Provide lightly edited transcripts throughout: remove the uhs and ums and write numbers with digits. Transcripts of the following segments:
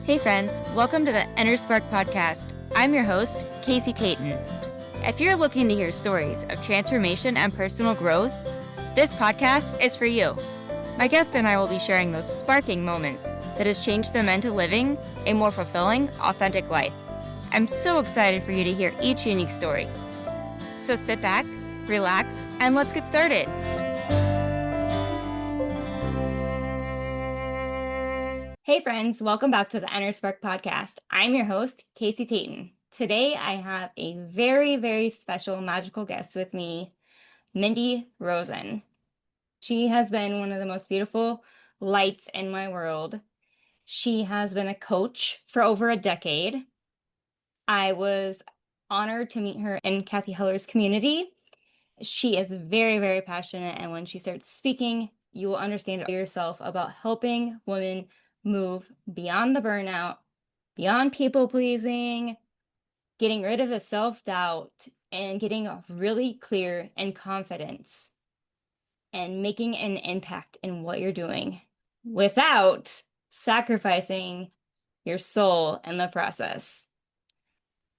Hey friends, welcome to the Inner Spark podcast. I'm your host, Casey Tayton. If you're looking to hear stories of transformation and personal growth, this podcast is for you. My guest and I will be sharing those sparking moments that has changed them into living a more fulfilling, authentic life. I'm so excited for you to hear each unique story. So sit back, relax, and let's get started. Hey friends, welcome back to the Inner Spark podcast. I'm your host, Casey Tayton. Today I have a very, very special magical guest with me, Mindee Rosen. She has been one of the most beautiful lights in my world. She has been a coach for over a decade. I was honored to meet her in Kathy Heller's community. She is very, very passionate, and when she starts speaking, you will understand yourself about helping women move beyond the burnout, beyond people pleasing, getting rid of the self-doubt, and getting really clear and confidence, and making an impact in what you're doing without sacrificing your soul in the process.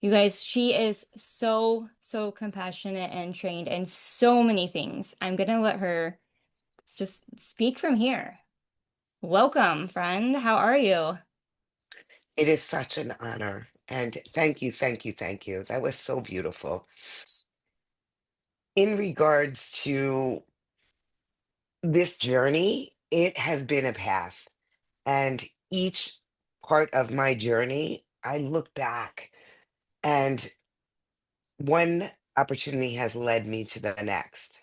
You guys, she is so, so compassionate and trained in so many things. I'm going to let her just speak from here. Welcome, friend. How are you? It is such an honor. And thank you, thank you, thank you. That was so beautiful. In regards to this journey, it has been a path. And each part of my journey, I look back and one opportunity has led me to the next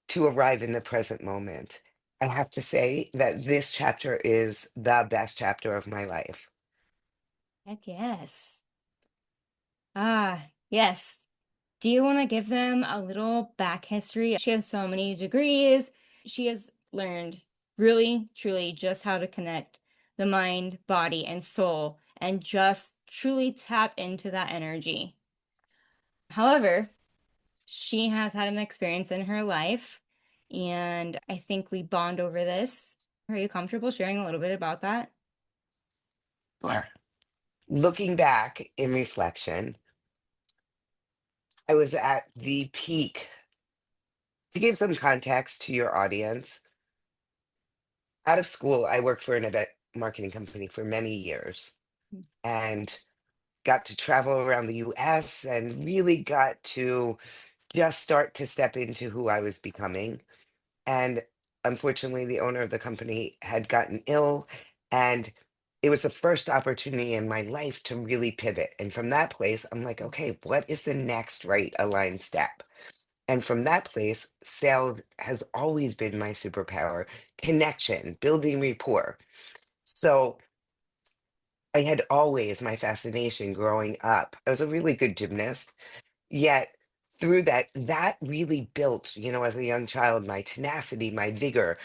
to arrive in the present moment. I have to say that this chapter is the best chapter of my life. Heck yes. Yes. Do you want to give them a little back history? She has so many degrees. She has learned really, truly just how to connect the mind, body, and soul and just truly tap into that energy. However, she has had an experience in her life, and I think we bond over this. Are you comfortable sharing a little bit about that? Sure. Looking back in reflection, I was at the peak. To give some context to your audience, out of school, I worked for an event marketing company for many years and got to travel around the US and really got to just start to step into who I was becoming. And unfortunately, the owner of the company had gotten ill, and it was the first opportunity in my life to really pivot. And from that place, I'm like, okay, what is the next right aligned step? And from that place, sales has always been my superpower, connection, building rapport. So I had always my fascination growing up. I was a really good gymnast, yet through that really built, as a young child, my tenacity, my vigor,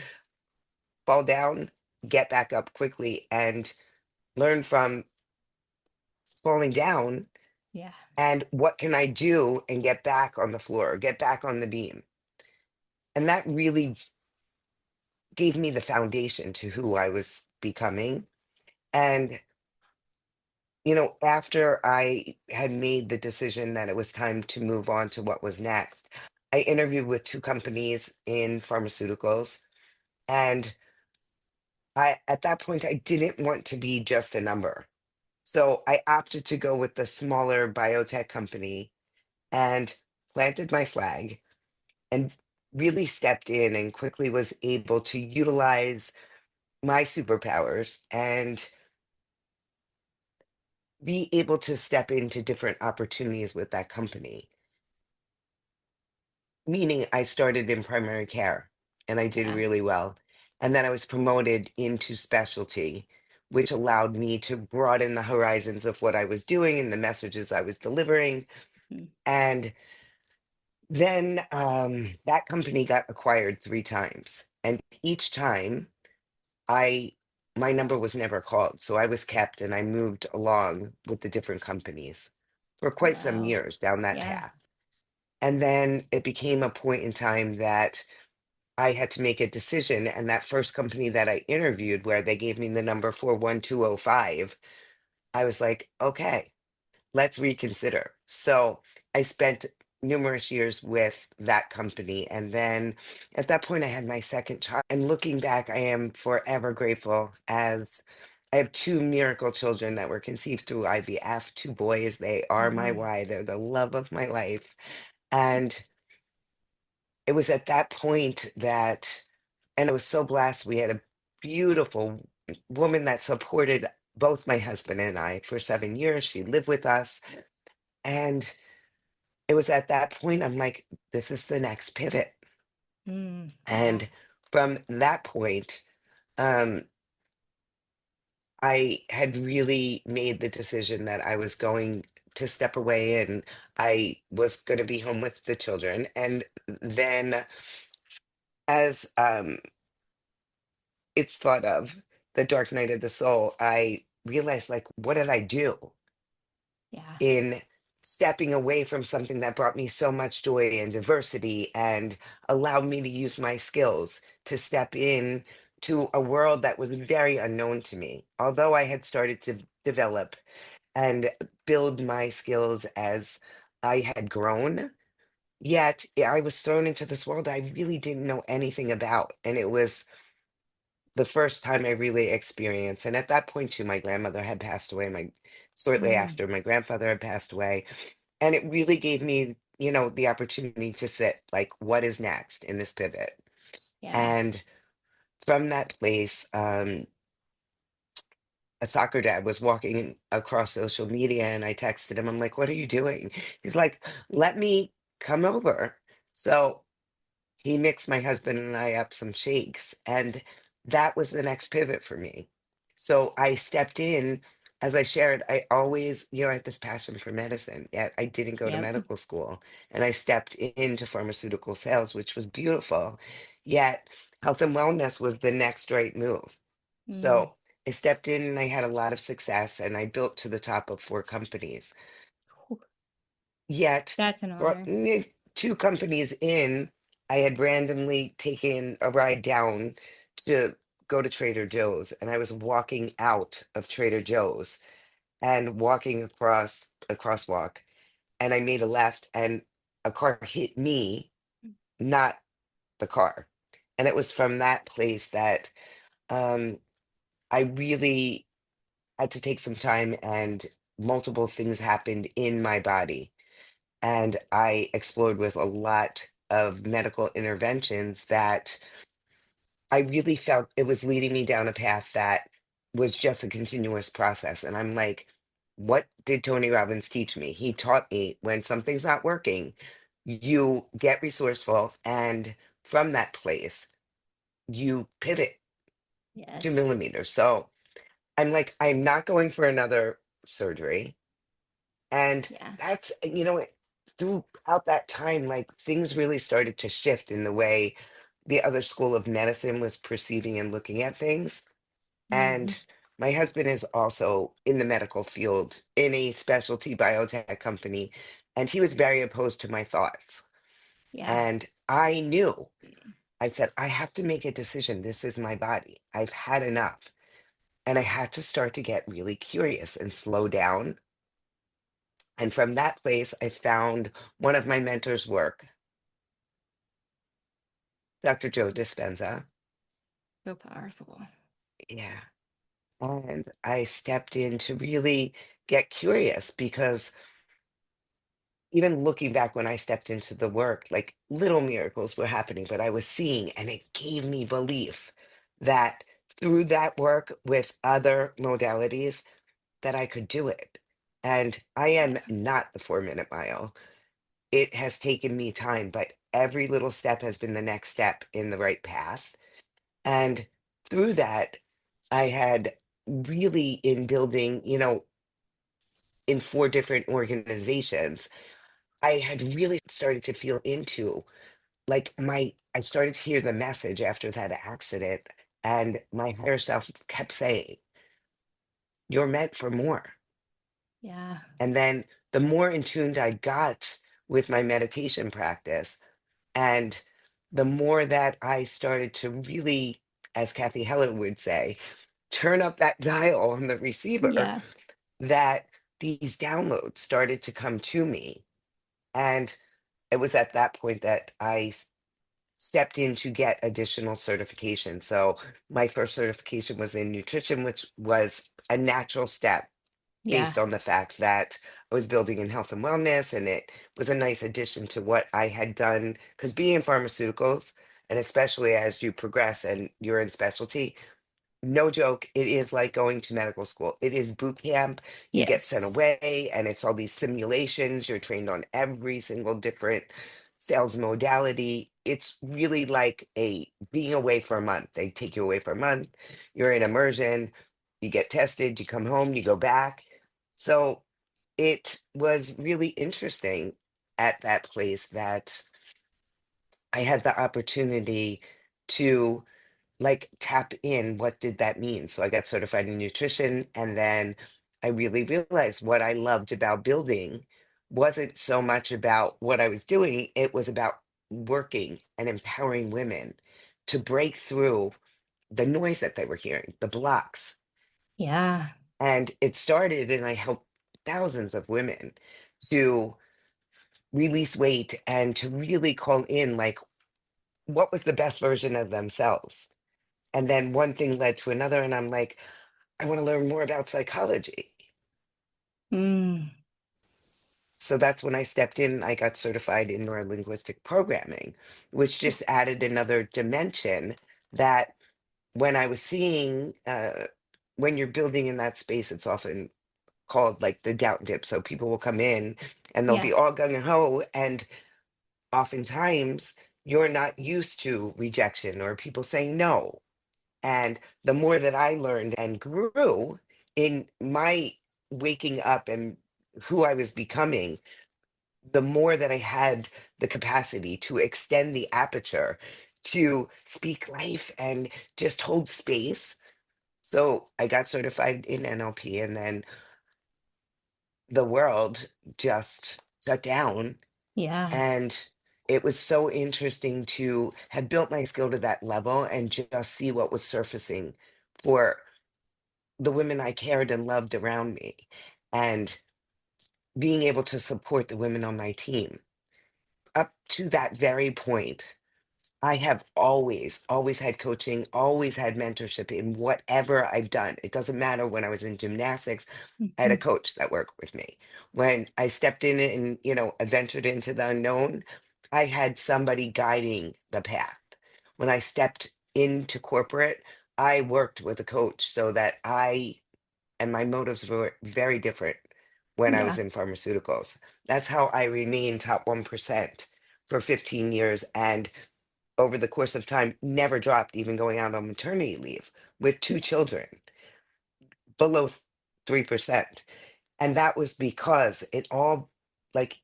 fall down, get back up quickly, and learn from falling down. Yeah. And what can I do and get back on the floor, get back on the beam? And that really gave me the foundation to who I was becoming. And, after I had made the decision that it was time to move on to what was next, I interviewed with two companies in pharmaceuticals. And at that point, I didn't want to be just a number. So I opted to go with the smaller biotech company and planted my flag and really stepped in and quickly was able to utilize my superpowers and be able to step into different opportunities with that company. Meaning, I started in primary care and I did Yeah. really well. And then I was promoted into specialty, which allowed me to broaden the horizons of what I was doing and the messages I was delivering. Mhm. And then that company got acquired three times. And each time I my number was never called. So I was kept and I moved along with the different companies for quite some Wow. years down that Yeah. path. And then it became a point in time that I had to make a decision. And that first company that I interviewed, where they gave me the number 41205, I was like, okay, let's reconsider. So I spent numerous years with that company. And then at that point, I had my second child. And looking back, I am forever grateful, as I have two miracle children that were conceived through IVF, two boys. They are my Mm, why. They're the love of my life. And it was at that point that, and I was so blessed. We had a beautiful woman that supported both my husband and I for 7 years. She lived with us. And it was at that point, I'm like, this is the next pivot. yeah. And from that point, um, I had really made the decision that I was going to step away, and I was going to be home with the children. And then, as it's thought of, the dark night of the soul, I realized, like, what did I do Yeah. in stepping away from something that brought me so much joy and diversity and allowed me to use my skills to step in to a world that was very unknown to me. Although I had started to develop and build my skills as I had grown, yet I was thrown into this world I really didn't know anything about. And it was the first time I really experienced. And at that point, too, my grandmother had passed away. My Shortly Mm, after, my grandfather had passed away, and it really gave me, the opportunity to sit, like, what is next in this pivot? yeah. And from that place, a soccer dad was walking across social media, and I texted him. I'm like, "What are you doing?" He's like, "Let me come over." So he mixed my husband and I up some shakes, and that was the next pivot for me. So I stepped in. As I shared, I always, I had this passion for medicine, yet I didn't go to Yep. medical school. And I stepped into pharmaceutical sales, which was beautiful. Yet health and wellness was the next right move. Mm, So I stepped in and I had a lot of success, and I built to the top of four companies. whew, Yet, that's an for honor. two companies in, I had randomly taken a ride down to go to Trader Joe's, and I was walking out of Trader Joe's and walking across a crosswalk, and I made a left, and a car hit me, not the car. And it was from that place that um, I really had to take some time, and multiple things happened in my body. And I explored with a lot of medical interventions that I really felt it was leading me down a path that was just a continuous process. And I'm like, what did Tony Robbins teach me? He taught me, when something's not working, you get resourceful. And from that place, you pivot two Yes. millimeters. So I'm like, I'm not going for another surgery. And Yeah. that's, throughout that time, like, things really started to shift in the way the other school of medicine was perceiving and looking at things. Mm, And my husband is also in the medical field in a specialty biotech company, and he was very opposed to my thoughts. yeah. And I knew, I said, I have to make a decision. This is my body. I've had enough. And I had to start to get really curious and slow down. And from that place, I found one of my mentors' work, Dr. Joe Dispenza. So powerful. Yeah. And I stepped in to really get curious, because even looking back when I stepped into the work, like, little miracles were happening, but I was seeing, and it gave me belief that through that work with other modalities, that I could do it. And I am Yeah. not the 4-minute mile. It has taken me time, but every little step has been the next step in the right path. And through that, I had really, in building, in four different organizations, I had really started to feel into, like, I started to hear the message after that accident, and my higher self kept saying, "You're meant for more." Yeah. And then the more in tuned I got with my meditation practice, and the more that I started to really, as Kathy Helen would say, turn up that dial on the receiver, Yeah. that these downloads started to come to me. And it was at that point that stepped in to get additional certification. So my first certification was in nutrition, which was a natural step Yeah. based on the fact that I was building in health and wellness, and it was a nice addition to what I had done. Because being in pharmaceuticals, and especially as you progress and you're in specialty, no joke, it is like going to medical school. It is boot camp. You get sent Yes. away, and it's all these simulations. You're trained on every single different sales modality. It's really like a being away for a month. They take you away for a month. You're in immersion. You get tested. You come home. You go back. So it was really interesting at that place that I had the opportunity to like tap in what did that mean. So I got certified in nutrition, and then I really realized what I loved about building wasn't so much about what I was doing, it was about working and empowering women to break through the noise that they were hearing, the blocks. Yeah. And it started, and I helped thousands of women to release weight and to really call in like what was the best version of themselves. And then one thing led to another, and I'm like, I want to learn more about psychology. Mm. So that's when I stepped in. I got certified in neurolinguistic programming, which just added another dimension that when I was seeing, when you're building in that space, it's often called like the doubt dip. So people will come in and they'll Yeah. be all gung ho. And oftentimes you're not used to rejection or people saying no. And the more that I learned and grew in my waking up and who I was becoming, the more that I had the capacity to extend the aperture to speak life and just hold space. So I got certified in NLP, and then the world just shut down. Yeah. And it was so interesting to have built my skill to that level and just see what was surfacing for the women I cared and loved around me, and being able to support the women on my team. Up to that very point, I have always, always had coaching, always had mentorship in whatever I've done. It doesn't matter. When I was in gymnastics, I had a Mhm. coach that worked with me. When I stepped in and, I ventured into the unknown, I had somebody guiding the path. When I stepped into corporate, I worked with a coach so that and my motives were very different when I was Yeah. in pharmaceuticals. That's how I remained top 1% for 15 years. And over the course of time, never dropped, even going out on maternity leave with two children, below 3%. And that was because it all, like,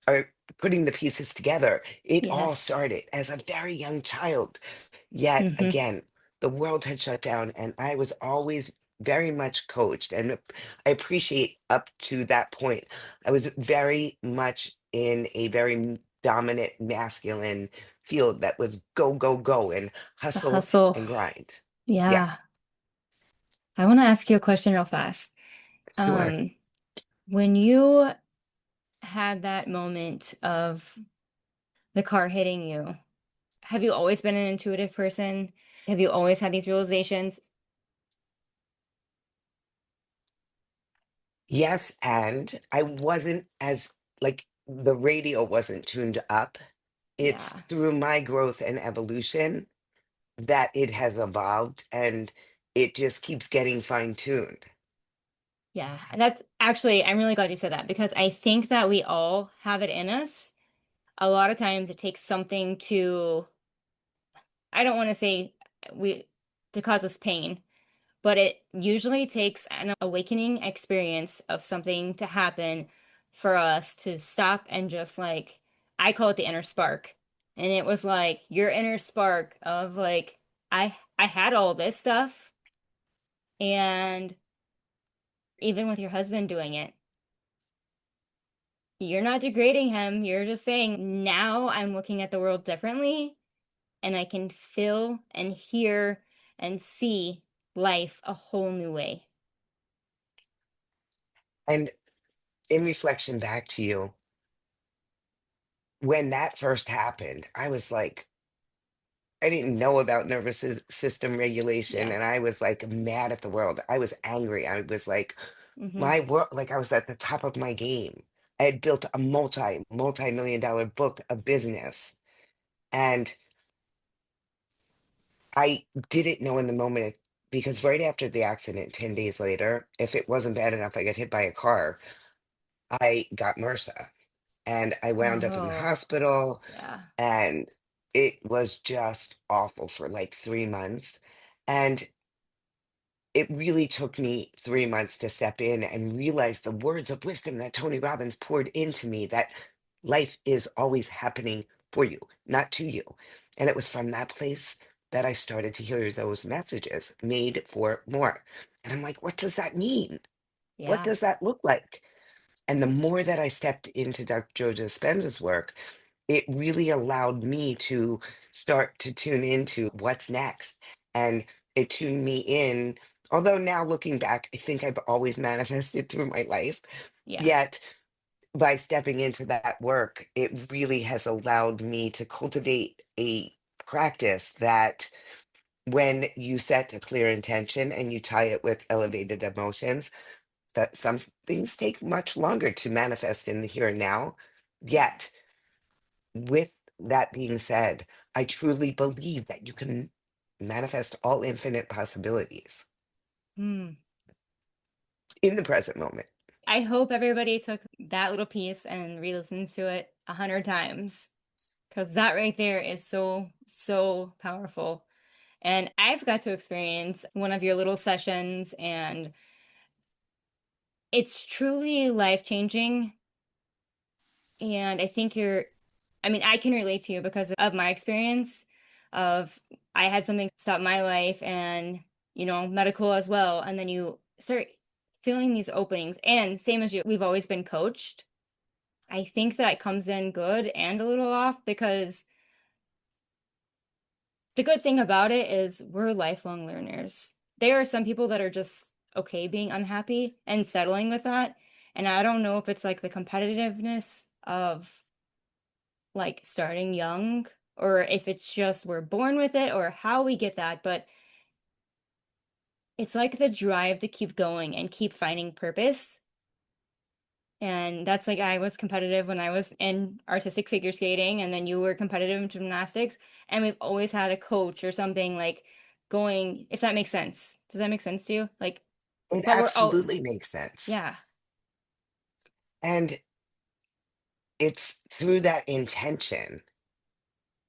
are putting the pieces together. It all Yes. started as a very young child. Yet Hmm. again, the world had shut down, and I was always very much coached. And I appreciate up to that point, I was very much in a very dominant masculine field that was go, go, go, and The hustle hustle. and grind. Yeah, Yeah. I want to ask you a question real fast. sure. Um, when you had that moment of the car hitting you, have you always been an intuitive person? Have you always had these realizations? Yes, and I wasn't as like the radio wasn't tuned up. It's Yeah. through my growth and evolution that it has evolved, and it just keeps getting fine-tuned. Yeah. And that's actually, I'm really glad you said that because I think that we all have it in us. A lot of times it takes something to, I don't want to say we, to cause us pain, but it usually takes an awakening experience of something to happen for us to stop and just like, I call it the inner spark. And it was like your inner spark of like, I had all this stuff, and even with your husband doing it, you're not degrading him. You're just saying, now I'm looking at the world differently. and I can feel and hear and see life a whole new way. And in reflection back to you, when that first happened, I was like, I didn't know about nervous system regulation, Yeah. and I was like mad at the world. I was angry. I was like, Hmm. my world, like I was at the top of my game. I had built a multi-million dollar book of business, and I didn't know in the moment because right after the accident, 10 days later, if it wasn't bad enough, I got hit by a car. I got MRSA, and I wound up in the Oh, hospital, yeah. and it was just awful for like 3 months. And it really took me 3 months to step in and realize the words of wisdom that Tony Robbins poured into me, that life is always happening for you, not to you. And it was from that place that I started to hear those messages, made for more. And I'm like, what does that mean? What Yeah. does that look like? And the more that I stepped into Dr. Joe Dispenza's work, it really allowed me to start to tune into what's next. And it tuned me in. Although now looking back, I think I've always manifested through my life. Yeah. Yet by stepping into that work, it really has allowed me to cultivate a practice that when you set a clear intention and you tie it with elevated emotions, that some things take much longer to manifest in the here and now. Yet Yes. with that being said, I truly believe that you can manifest all infinite possibilities Hmm. in the present moment. I hope everybody took that little piece and re-listened to it 100 times because that right there is so, so powerful. And I've got to experience one of your little sessions, and it's truly life-changing. And I think I mean, I can relate to you because of my experience of I had something stop my life and, medical as well. And then you start feeling these openings. And same as you, we've always been coached. I think that comes in good and a little off because the good thing about it is we're lifelong learners. There are some people that are just okay being unhappy and settling with that. And I don't know if it's like the competitiveness of like starting young or if it's just we're born with it or how we get that, but it's like the drive to keep going and keep finding purpose. And that's like I was competitive when I was in artistic figure skating, and then you were competitive in gymnastics, and we've always had a coach or something like going, if that makes sense. Does that make sense to you? Like, It but we're oh absolutely makes sense. yeah, And it's through that intention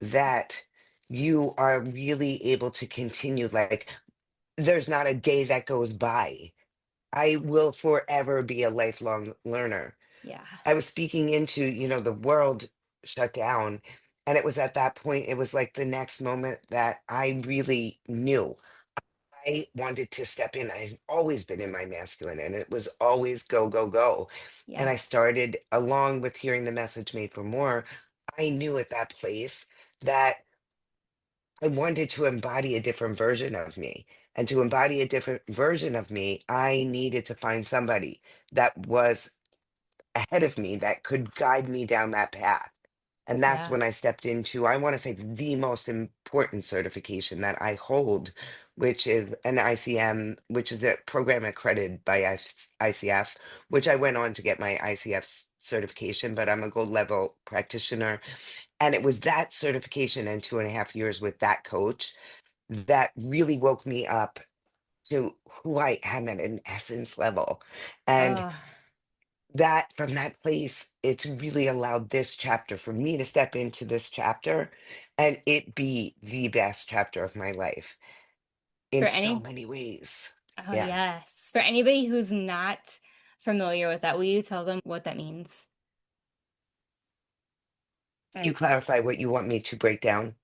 that you are really able to continue. Like, there's not a day that goes by. I will forever be a lifelong learner. yeah, I was speaking into, the world shut down. And it was at that point, it was like the next moment that I really knew I wanted to step in. I've always been in my masculine, and it was always go, go, go. And yeah, I started, along with hearing the message made for more, I knew at that place that I wanted to embody a different version of me. And to embody a different version of me, I needed to find somebody that was ahead of me that could guide me down that path. And that's yeah. when I stepped into, I want to say, the most important certification that I hold, which is an ICM, which is a program accredited by ICF, which I went on to get my ICF certification, but I'm a gold level practitioner. And it was that certification and 2.5 years with that coach that really woke me up to who I am at an essence level. And Oh, that from that place, it's really allowed this chapter for me to step into this chapter and it be the best chapter of my life for in so any many ways. oh Yeah. yes. For anybody who's not familiar with that, will you tell them what that means? Can you clarify what you want me to break down?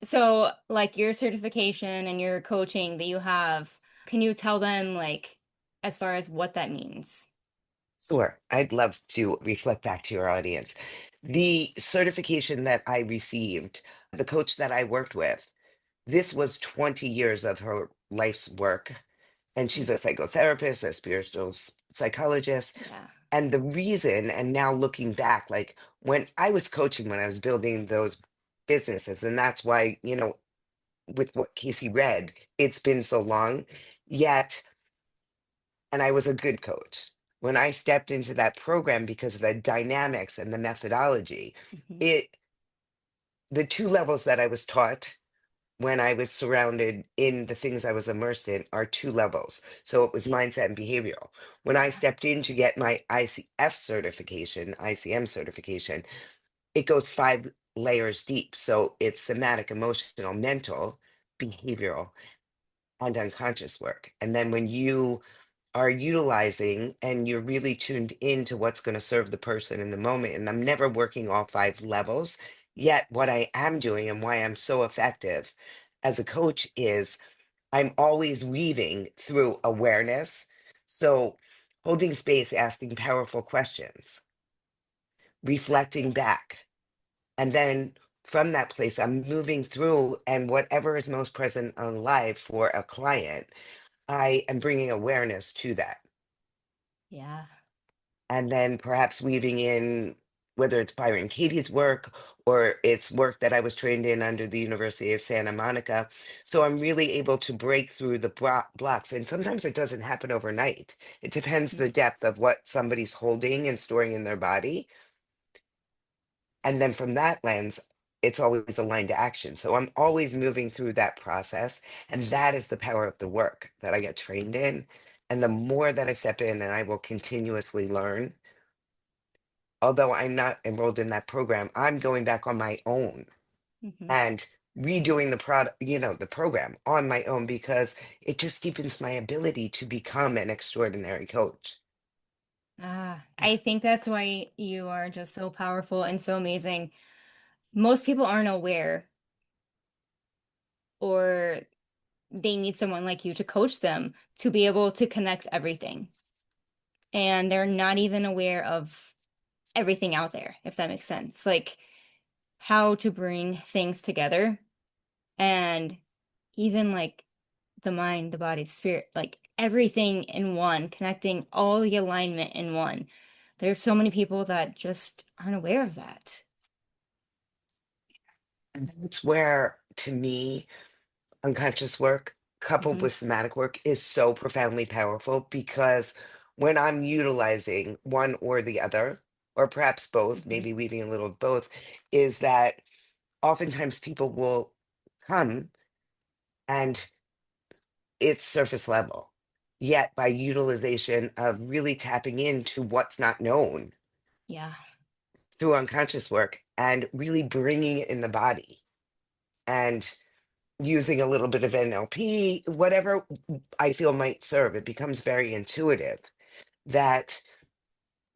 So, like your certification and your coaching that you have, can you tell them, like, as far as what that means? Sure. I'd love to reflect back to your audience. The certification that I received, the coach that I worked with, This was 20 years of her life's work. And she's a psychotherapist, a spiritual psychologist. Yeah. And the reason, and now looking back, like when I was coaching, when I was building those businesses, and that's why, with what Casey read, it's been so long. Yet, and I was a good coach. When I stepped into that program because of the dynamics and the methodology, Hmm. it the two levels that I was taught when I was surrounded in the things I was immersed in are two levels. So it was mindset and behavioral. When I Yeah. stepped in to get my ICF certification, ICM certification, it goes 5 layers deep. So it's somatic, emotional, mental, behavioral, and unconscious work. And then when you are utilizing and you're really tuned into what's going to serve the person in the moment, and I'm never working all 5 levels, yet what I am doing and why I'm so effective as a coach is I'm always weaving through awareness. So holding space, asking powerful questions, reflecting back. And then from that place, I'm moving through, and whatever is most present alive for a client, I am bringing awareness to that. Yeah. And then perhaps weaving in whether it's Byron Katie's work or it's work that I was trained in under the University of Santa Monica. So I'm really able to break through the blocks. And sometimes it doesn't happen overnight. It depends Mhm. the depth of what somebody's holding and storing in their body. And then from that lens, it's always aligned to action. So I'm always moving through that process. And that is the power of the work that I get trained in. And the more that I step in and I will continuously learn, although I'm not enrolled in that program, I'm going back on my own Mhm. and redoing the product, the program on my own because it just deepens my ability to become an extraordinary coach. I think that's why you are just so powerful and so amazing. Most people aren't aware, or they need someone like you to coach them to be able to connect everything. And they're not even aware of everything out there, if that makes sense. Like how to bring things together, and even like the mind, the body, the spirit, like everything in one, connecting all the alignment in one. There's so many people that just aren't aware of that. And that's where, to me, unconscious work coupled Hmm. with somatic work is so profoundly powerful because when I'm utilizing one or the other, or perhaps both, Hmm. maybe weaving a little of both, is that oftentimes people will come and it's surface level. Yet by utilization of really tapping into what's not known Yeah. through unconscious work and really bringing it in the body and using a little bit of NLP, whatever I feel might serve, it becomes very intuitive. That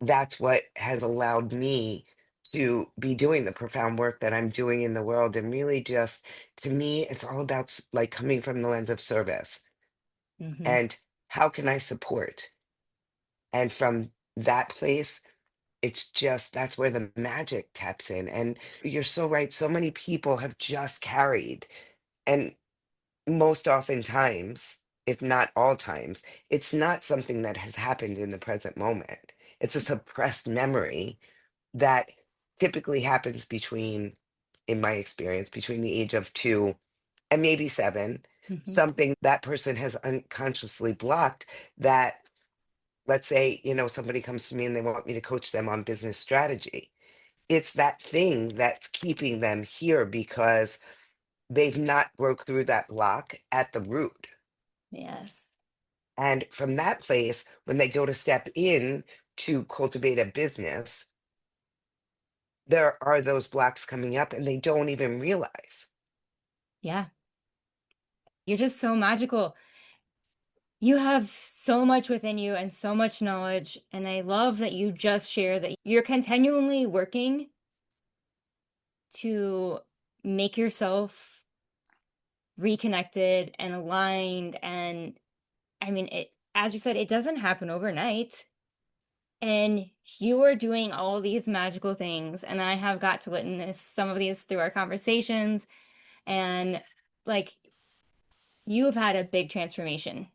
that's what has allowed me to be doing the profound work that I'm doing in the world. And really just, to me, it's all about like coming from the lens of service Hmm. and how can I support? And from that place, it's just that's where the magic taps in. And you're so right. So many people have just carried, and most oftentimes, if not all times, it's not something that has happened in the present moment. It's a suppressed memory that typically happens between, in my experience, between the age of 2 and maybe 7, Hmm. something that person has unconsciously blocked that, let's say, somebody comes to me and they want me to coach them on business strategy. It's that thing that's keeping them here because they've not broke through that block at the root. Yes. And from that place, when they go to step in to cultivate a business, there are those blocks coming up and they don't even realize. Yeah. You're just so magical. You have so much within you and so much knowledge. And I love that you just share that you're continually working to make yourself reconnected and aligned. And I mean, as you said, it doesn't happen overnight. And you are doing all these magical things. And I have got to witness some of these through our conversations. And like you've had a big transformation.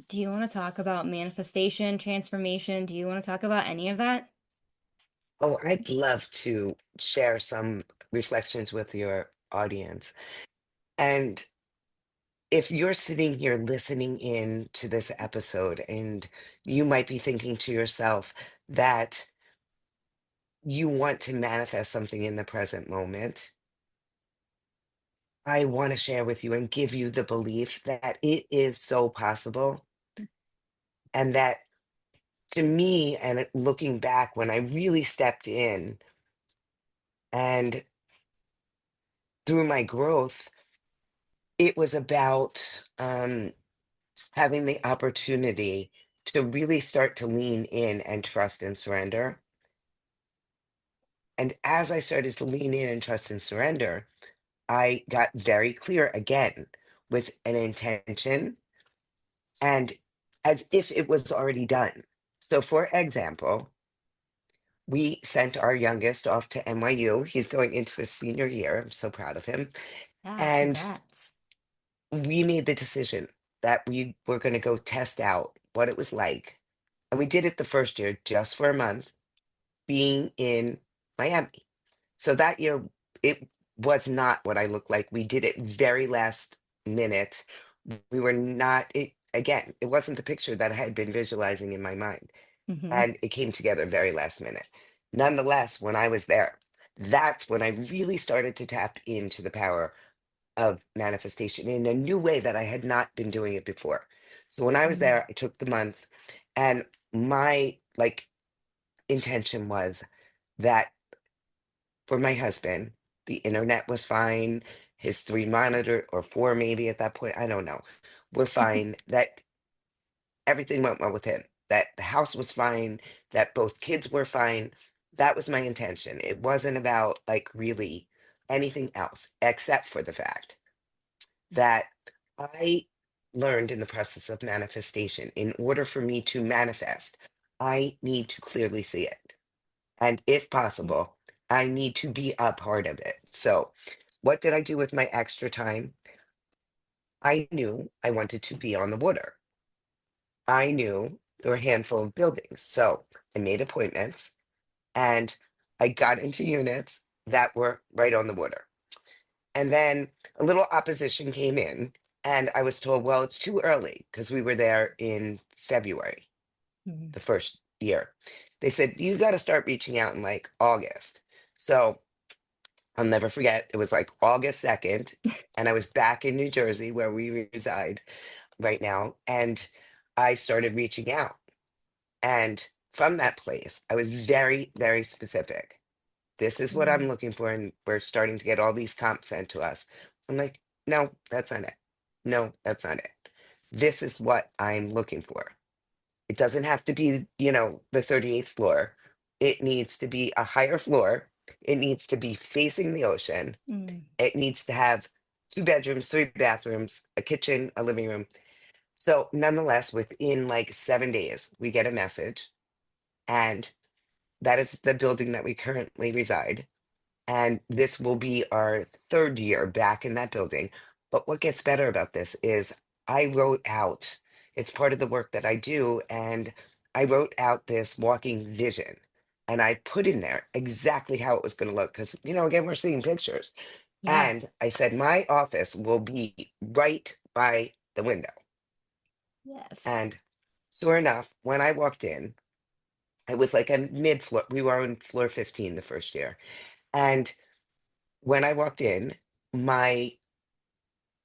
Do you want to talk about manifestation, transformation? Do you want to talk about any of that? Oh, I'd love to share some reflections with your audience. And if you're sitting here listening in to this episode and you might be thinking to yourself that you want to manifest something in the present moment, I want to share with you and give you the belief that it is so possible. And that to me, and looking back when I really stepped in and through my growth, it was about having the opportunity to really start to lean in and trust and surrender. And as I started to lean in and trust and surrender, I got very clear again with an intention and as if it was already done. So, for example, we sent our youngest off to NYU. He's going into his senior year. I'm so proud of him. Yeah, And congrats. we made the decision that we were going to go test out what it was like. And we did it the first year just for a month being in Miami. So that year, it was not what I looked like. We did it very last minute. We were not, again, it wasn't the picture that I had been visualizing in my mind. Hmm. And it came together very last minute. Nonetheless, when I was there, that's when I really started to tap into the power of manifestation in a new way that I had not been doing it before. So when I was Mm. there, I took the month and my intention was that for my husband, the internet was fine, his three monitor or four maybe at that point, I don't know, were fine, that everything went well with him, that the house was fine, that both kids were fine. That was my intention. It wasn't about really anything else except for the fact that I learned in the process of manifestation, in order for me to manifest, I need to clearly see it. And if possible, I need to be a part of it. So, what did I do with my extra time? I knew I wanted to be on the water. I knew there were a handful of buildings. So, I made appointments and I got into units that were right on the water. And then a little opposition came in, and I was told, well, it's too early because we were there in February, Mhm. the first year. They said, you got to start reaching out in August. So I'll never forget, it was August 2nd, and I was back in New Jersey where we reside right now. And I started reaching out. And from that place, I was very, very specific. This is what I'm Mm. looking for, and we're starting to get all these comps sent to us. I'm like, no, that's not it. No, that's not it. This is what I'm looking for. It doesn't have to be, the 38th floor. It needs to be a higher floor. It needs to be facing the ocean. Mm. It needs to have two bedrooms, three bathrooms, a kitchen, a living room. So, nonetheless, within 7 days, we get a message, and that is the building that we currently reside. And this will be our third year back in that building. But what gets better about this is I wrote out, it's part of the work that I do, and I wrote out this walking vision. And I put in there exactly how it was going to look. Because, again, we're seeing pictures. Yeah. And I said, my office will be right by the window. Yes. And sure enough, when I walked in, it was like a mid floor. We were on floor 15 the first year. And when I walked in, my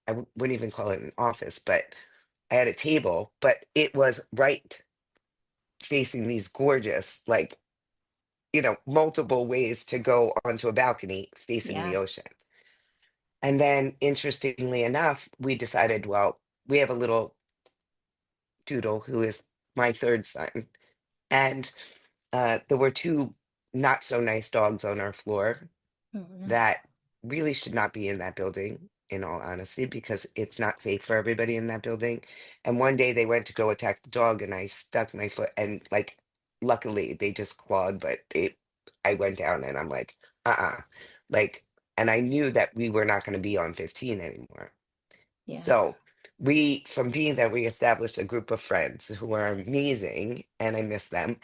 wouldn't even call it an office, but I had a table, but it was right facing these gorgeous, multiple ways to go onto a balcony facing the Yeah. ocean. And then, interestingly enough, we decided, well, we have a little doodle who is my third son. And there were two not so nice dogs on our floor Oh no. that really should not be in that building, in all honesty, because it's not safe for everybody in that building. And one day they went to go attack the dog, and I stuck my foot, and luckily they just clawed, but I went down, and I'm like, uh-uh, like, And I knew that we were not going to be on 15 anymore. Yeah. So from being there, we established a group of friends who are amazing and I miss them.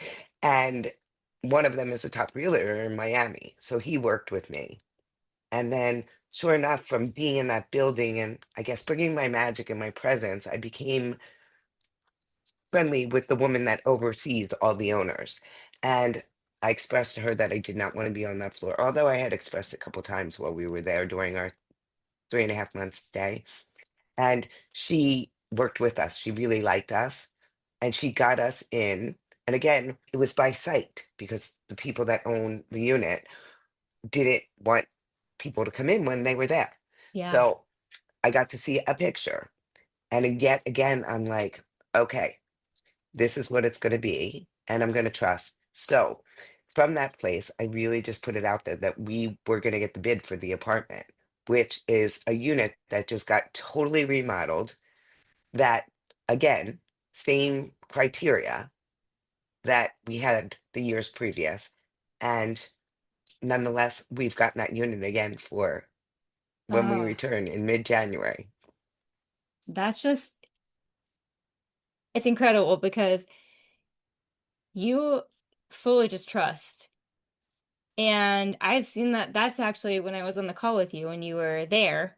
And one of them is a top realtor in Miami. So he worked with me. And then, sure enough, from being in that building and I guess bringing my magic and my presence, I became friendly with the woman that oversees all the owners. And I expressed to her that I did not want to be on that floor, although I had expressed a couple times while we were there during our 3.5 months stay. And she worked with us. She really liked us and she got us in. And again, it was by sight because the people that own the unit didn't want people to come in when they were there. Yeah. So I got to see a picture. And yet again, I'm like, okay, this is what it's going to be. And I'm going to trust. So from that place, I really just put it out there that we were going to get the bid for the apartment, which is a unit that just got totally remodeled. That again, same criteria that we had the years previous. And nonetheless, we've gotten that unit again for when we Oh, return in mid-January. that's just, it's incredible because you fully just trust. And I've seen that that's actually when I was on the call with you and you were there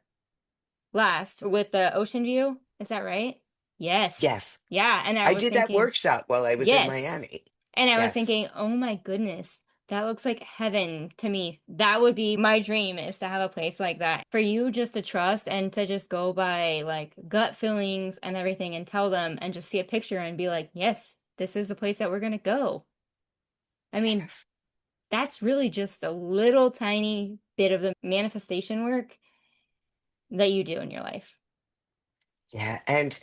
last with the ocean view. Is that right? Yes. Yes, Yeah. And I I was did that thinking, workshop while I was in yes. Miami. And I was Yes, thinking, oh my goodness, that looks like heaven to me. That would be my dream is to have a place like that. For you just to trust and to just go by like gut feelings and everything and tell them and just see a picture and be like, yes, this is the place that we're going to go. I mean, yes. that's really just a little tiny bit of the manifestation work that you do in your life. Yeah. And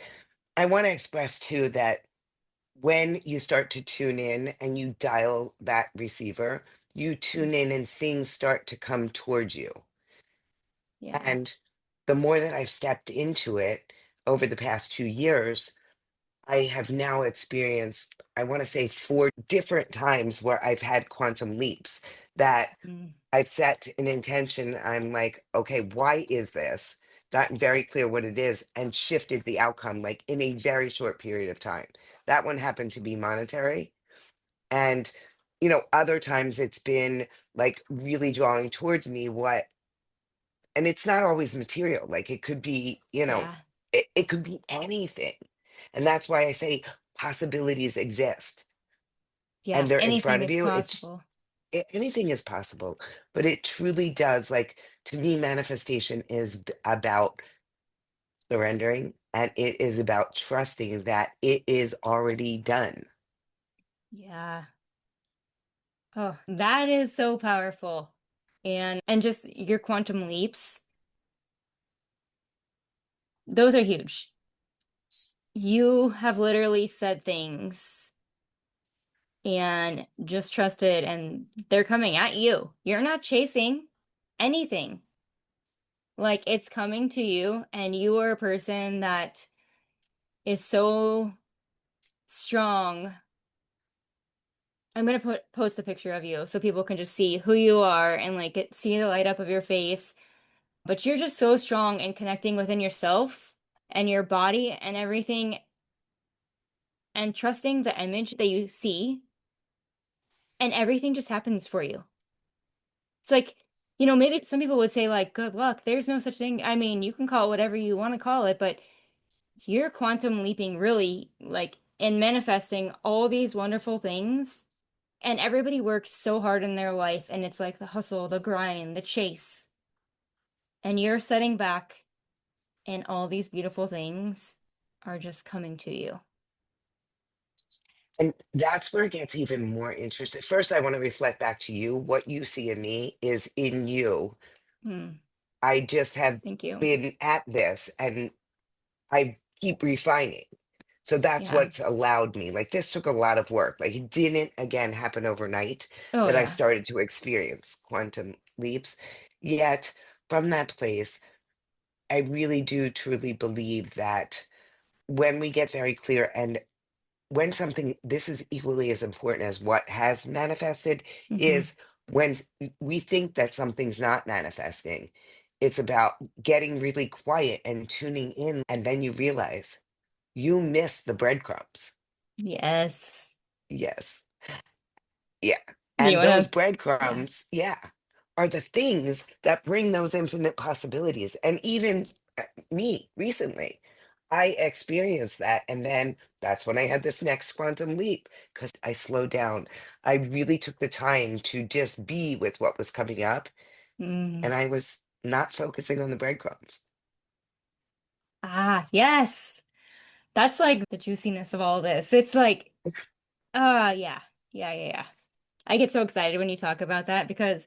I want to express too that when you start to tune in and you dial that receiver, you tune in and things start to come towards you. Yeah. And the more that I've stepped into it over the past 2 years, I have now experienced, I want to say, 4 different times where I've had quantum leaps that Mm. I've set an intention. I'm like, okay, why is this? Gotten very clear what it is and shifted the outcome like in a very short period of time. That one happened to be monetary. And, other times it's been like really drawing towards me and it's not always material. Like it could be, Yeah. it could be anything. And that's why I say possibilities exist Yeah. and they're in Anything front of is you. possible. Anything is possible, but it truly does. Like to me, manifestation is about surrendering and it is about trusting that it is already done. Yeah. Oh, that is so powerful. And just your quantum leaps, those are huge. You have literally said things and just trusted and they're coming at you. You're not chasing anything. Like it's coming to you and you are a person that is so strong. I'm gonna post a picture of you so people can just see who you are and like see the light up of your face. But you're just so strong in connecting within yourself and your body and everything and trusting the image that you see and everything just happens for you. It's like, maybe some people would say like good luck. There's no such thing. I mean, you can call it whatever you want to call it, but you're quantum leaping really like in manifesting all these wonderful things. And everybody works so hard in their life and it's like the hustle, the grind, the chase. And you're setting back and all these beautiful things are just coming to you. And that's where it gets even more interesting. First, I want to reflect back to you. What you see in me is in you. Hmm. I just have Thank you. been at this and I keep refining. So that's Yeah. what's allowed me. Like this took a lot of work. Like it didn't again happen overnight Oh, that I yeah. started to experience quantum leaps. Yet from that place, I really do truly believe that when we get very clear and when something this is equally as important as what has manifested Hmm. is when we think that something's not manifesting, it's about getting really quiet and tuning in, and then you realize you miss the breadcrumbs. Yes. Yes. Yeah. You And those wanna, yeah. breadcrumbs, yeah, are the things that bring those infinite possibilities. And even me recently, I experienced that. And then that's when I had this next quantum leap because I slowed down. I really took the time to just be with what was coming up. Mm. And I was not focusing on the breadcrumbs. Ah, yes. That's like the juiciness of all this. It's like, yeah. Yeah, yeah, yeah. I get so excited when you talk about that because,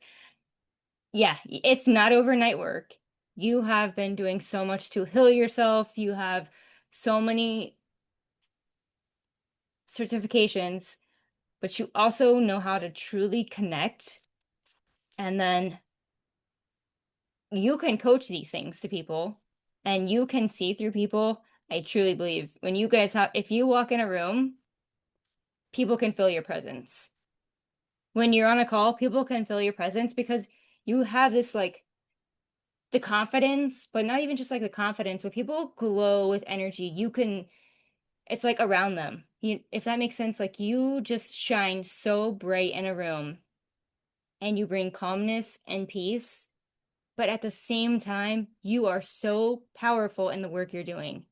yeah, it's not overnight work. You have been doing so much to heal yourself. You have so many certifications, but you also know how to truly connect. And then you can coach these things to people and you can see through people. I truly believe when you guys have, if you walk in a room, people can feel your presence. When you're on a call, people can feel your presence because you have this like the confidence, but not even just like the confidence, but people glow with energy. You can, it's like around them. You, if that makes sense, like you just shine so bright in a room and you bring calmness and peace, but at the same time, you are so powerful in the work you're doing.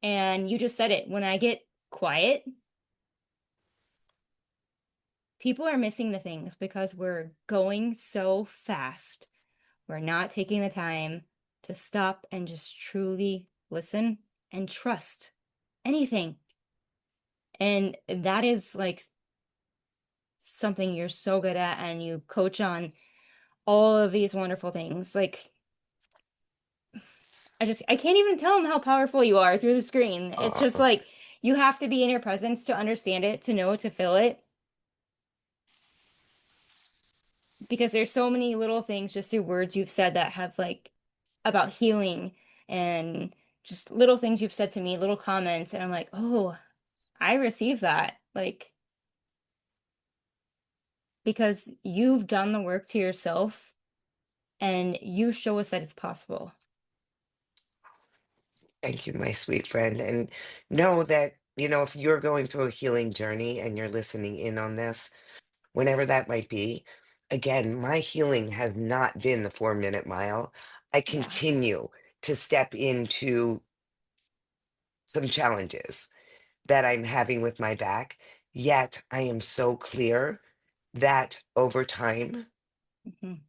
And you just said it. When I get quiet, people are missing the things because we're going so fast. We're not taking the time to stop and just truly listen and trust anything. And that is like something you're so good at, and you coach on all of these wonderful things. Like, I can't even tell them how powerful you are through the screen. It's just Oh, like you have to be in your presence to understand it, to know, to feel it, because there's so many little things just through words you've said that have like about healing and just little things you've said to me, little comments, and I'm like, oh, I receive that. Like, because you've done the work to yourself and you show us that it's possible. thank you, my sweet friend. And know that, if you're going through a healing journey and you're listening in on this, whenever that might be. Again, my healing has not been the 4-minute mile. I Yeah. continue to step into some challenges that I'm having with my back, yet I am so clear that over time Mhm.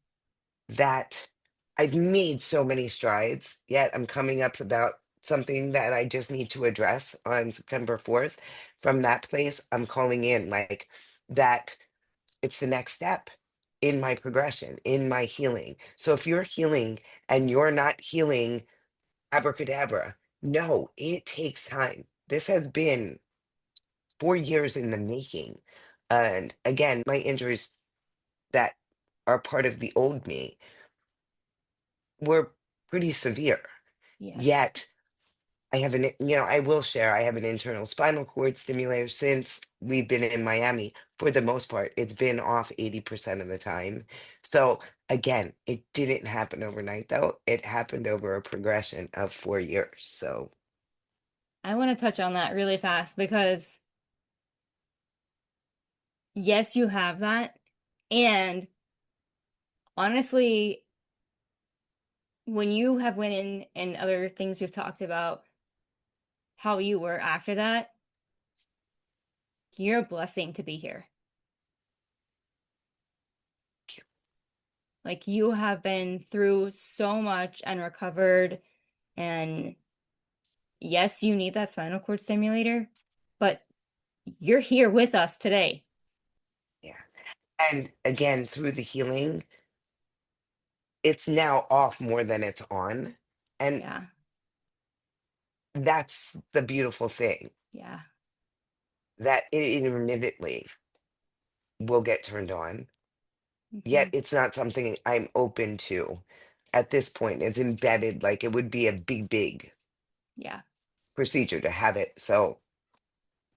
that I've made so many strides, yet I'm coming up about something that I just need to address on September 4th. From that place, I'm calling in like that. It's the next step in my progression, in my healing. So if you're healing and you're not healing abracadabra, no, it takes time. This has been 4 years in the making. And again, my injuries that are part of the old me were pretty severe. Yes. Yet I have I will share, I have an internal spinal cord stimulator since we've been in Miami. For the most part, it's been off 80% of the time. So again, it didn't happen overnight though. It happened over a progression of 4 years. So I want to touch on that really fast because yes, you have that. And honestly, when you have went in and other things you've talked about how you were after that, you're a blessing to be here. Like you have been through so much and recovered. And yes, you need that spinal cord stimulator, but you're here with us today. yeah. And again, through the healing, it's now off more than it's on. And Yeah. that's the beautiful thing Yeah. that it intermittently will get turned on. Yet Hmm. it's not something I'm open to at this point. It's embedded, like it would be a big Yeah. procedure to have it. So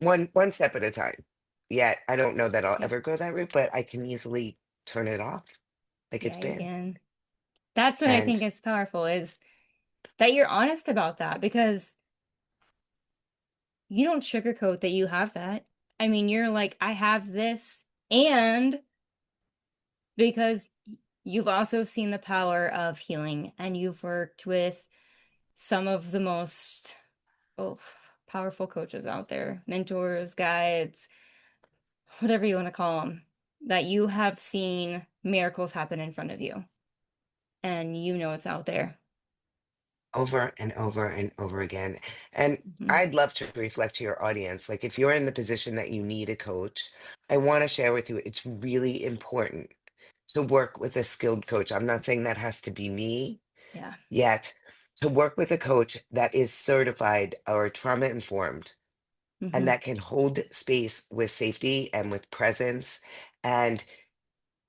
one step at a time. Yet I don't know that I'll Yeah. ever go that route, but I can easily. turn it off like it's Yeah, you been. can. That's what I And think is powerful is that you're honest about that because you don't sugarcoat that you have that. I mean, you're like, I have this, and because you've also seen the power of healing and you've worked with some of the most oh, powerful coaches out there, mentors, guides, whatever you want to call them, that you have seen miracles happen in front of you and you know it's out there. over and over and over again. And Hmm. I'd love to reflect to your audience. Like, if you're in the position that you need a coach, I want to share with you it's really important to work with a skilled coach. I'm not saying that has to be me Yeah. yet, to work with a coach that is certified or trauma informed and Hmm. that can hold space with safety and with presence. And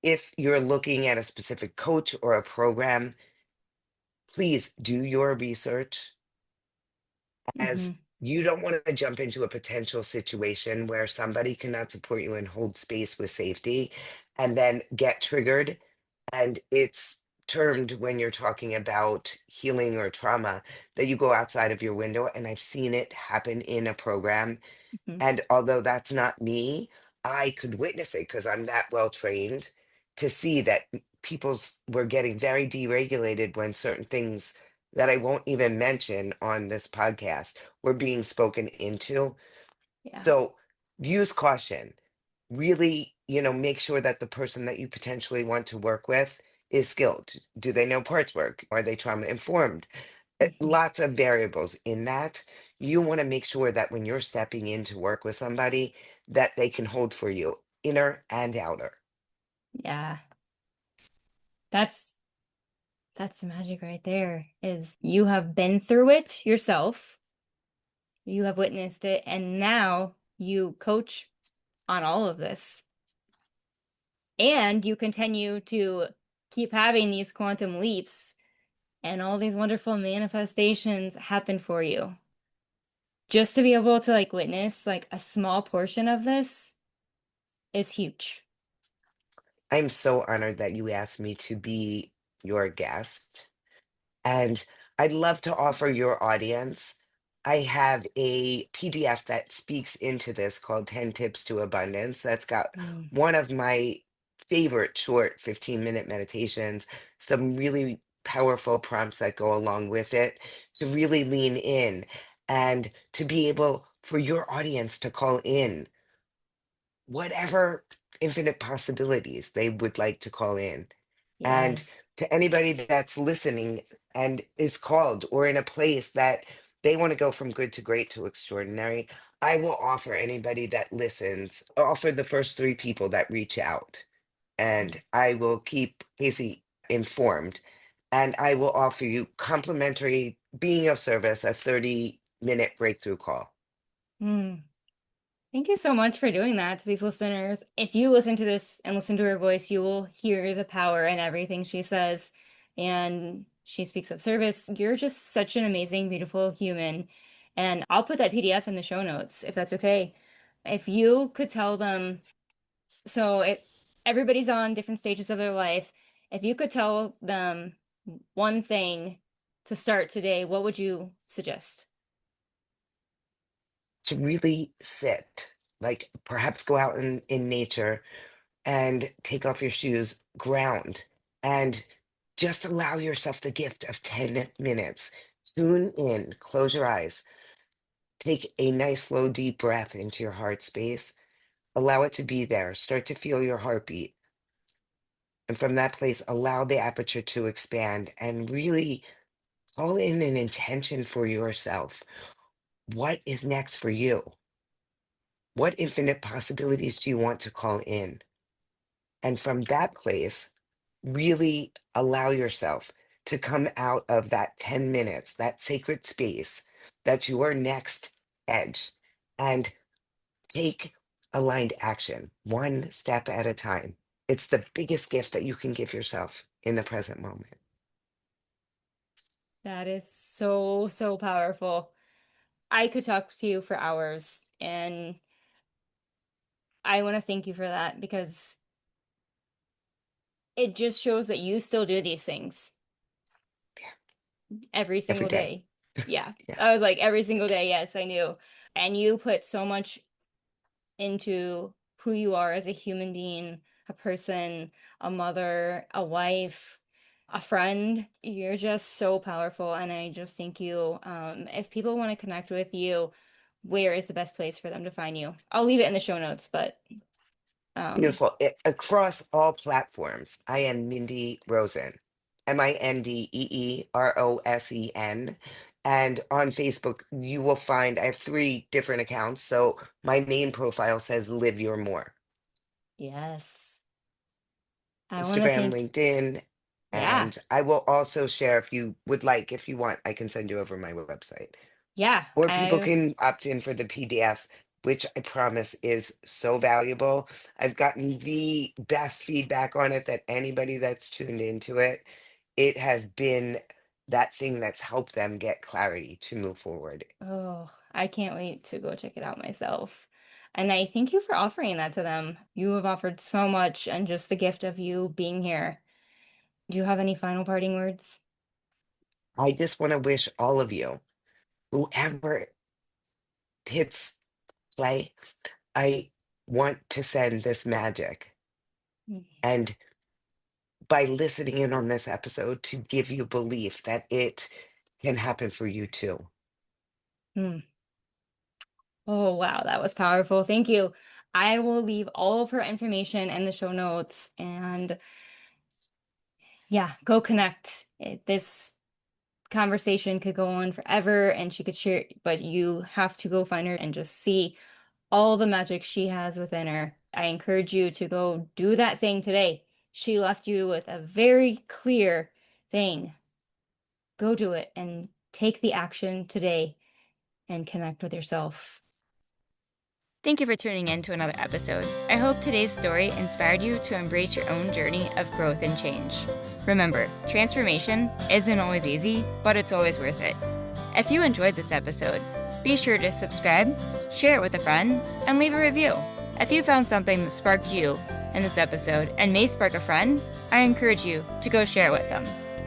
if you're looking at a specific coach or a program, please do your research, as Hmm. you don't want to jump into a potential situation where somebody cannot support you and hold space with safety and then get triggered. And it's termed, when you're talking about healing or trauma, that you go outside of your window. And I've seen it happen in a program. Hmm. And although that's not me, I could witness it because I'm that well trained to see that people's were getting very deregulated when certain things that I won't even mention on this podcast were being spoken into. Yeah. So use caution. Really, make sure that the person that you potentially want to work with is skilled. Do they know parts work? Are they trauma informed? Hmm. Lots of variables in that. You want to make sure that when you're stepping in to work with somebody, that they can hold for you, inner and outer. Yeah. That's that's the magic right there is you have been through it yourself. You have witnessed it, and now you coach on all of this. And you continue to keep having these quantum leaps and all these wonderful manifestations happen for you. Just to be able to like witness like a small portion of this is huge. I'm so honored that you asked me to be your guest. And I'd love to offer your audience. I have a PDF that speaks into this called 10 Tips to Abundance. That's got Mm. one of my favorite short 15-minute meditations, some really powerful prompts that go along with it to really lean in and to be able for your audience to call in whatever infinite possibilities they would like to call in. And Yes. to anybody that's listening and is called or in a place that they want to go from good to great to extraordinary, I will offer anybody that listens, offer the first three people that reach out. And I will keep Casey informed. And I will offer you complimentary being of service, a 30-minute breakthrough call. Mm. Thank you so much for doing that to these listeners. If you listen to this and listen to her voice, you will hear the power in everything she says. And she speaks of service. You're just such an amazing, beautiful human. And I'll put that PDF in the show notes if that's okay. If you could tell them, so if everybody's on different stages of their life, if you could tell them one thing to start today, what would you suggest? To really sit, like perhaps go out in nature and take off your shoes, ground, and just allow yourself the gift of 10 minutes. Tune in, close your eyes, take a nice, slow, deep breath into your heart space, allow it to be there, start to feel your heartbeat. And from that place, allow the aperture to expand and really call in an intention for yourself. What is next for you? What infinite possibilities do you want to call in? And from that place, really allow yourself to come out of that 10 minutes, that sacred space, that's your next edge, and take aligned action, one step at a time. It's the biggest gift that you can give yourself in the present moment. That is so, so powerful. I could talk to you for hours, and I want to thank you for that because it just shows that you still do these things every every single day. day. Yeah. Yeah. I was like, every single day. Yes, I knew. And you put so much into who you are as a human being, a person, a mother, a wife, a friend. You're just so powerful, and I just thank you. If people want to connect with you, where is the best place for them to find you? I'll leave it in the show notes, but um, Beautiful. Across all platforms, I am Mindee Rosen, Mindeerosen. And on Facebook, you will find I have three different accounts. So my main profile says Live Your More. yes, I want to Instagram, thank, LinkedIn, yeah, and I will also share if you would like, if you want, I can send you over my website. yeah, Or people can opt in for the PDF, which I promise is so valuable. I've gotten the best feedback on it that anybody that's tuned into it, it has been that thing that's helped them get clarity to move forward. oh, I can't wait to go check it out myself. And I thank you for offering that to them. You have offered so much, and just the gift of you being here. Do you have any final parting words? I just want to wish all of you, whoever hits play, I want to send this magic. And by listening in on this episode to give you belief that it can happen for you too. Mm. Oh, wow, that was powerful. Thank you. I will leave all of her information in the show notes, and yeah, go connect. This conversation could go on forever and she could share, but you have to go find her and just see all the magic she has within her. I encourage you to go do that thing today. She left you with a very clear thing. Go do it and take the action today and connect with yourself. Thank you for tuning in to another episode. I hope today's story inspired you to embrace your own journey of growth and change. Remember, transformation isn't always easy, but it's always worth it. If you enjoyed this episode, be sure to subscribe, share it with a friend, and leave a review. If you found something that sparked you in this episode and may spark a friend, I encourage you to go share it with them.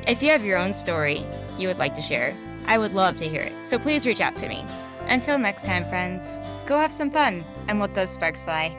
If you have your own story you would like to share, I would love to hear it, so please reach out to me. Until next time, friends, go have some fun and let those sparks fly.